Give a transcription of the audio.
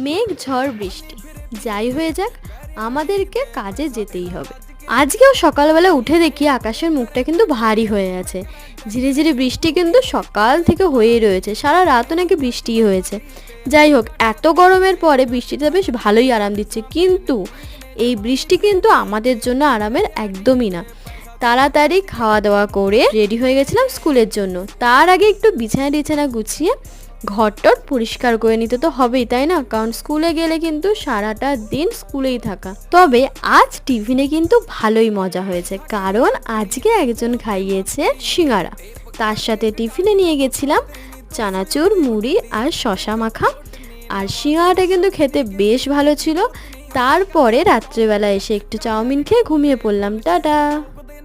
মেঘ ঝড় বৃষ্টি যাই হয়ে যাক, আমাদেরকে কাজে যেতেই হবে। আজকেও সকালবেলা উঠে দেখি আকাশের মুখটা কিন্তু ভারী হয়ে আছে। ধীরে ধীরে বৃষ্টি কিন্তু সকাল থেকে হয়েই রয়েছে, সারা রাতও নাকি বৃষ্টিই হয়েছে। যাই হোক, এত গরমের পরে বৃষ্টিটা বেশ ভালোই আরাম দিচ্ছে, কিন্তু এই বৃষ্টি কিন্তু আমাদের জন্য আরামের একদমই না। তাড়াতাড়ি খাওয়া দাওয়া করে রেডি হয়ে গেছিলাম স্কুলের জন্য। তার আগে একটু বিছানা গুছিয়ে ঘরটর পরিষ্কার করে নিতে তো হবেই, তাই না? কারণ স্কুলে গেলে কিন্তু সারাটা দিন স্কুলেই থাকা। তবে আজ টিফিনে কিন্তু ভালোই মজা হয়েছে, কারণ আজকে একজন খাইয়েছে সিঙ্গারা। তার সাথে টিফিনে নিয়ে গেছিলাম চানাচুর, মুড়ি আর শশা মাখা। আর সিঙ্গারাটা কিন্তু খেতে বেশ ভালো ছিল। তারপরে রাত্রেবেলা এসে একটু চাউমিন খেয়ে ঘুমিয়ে পড়লাম। টাটা।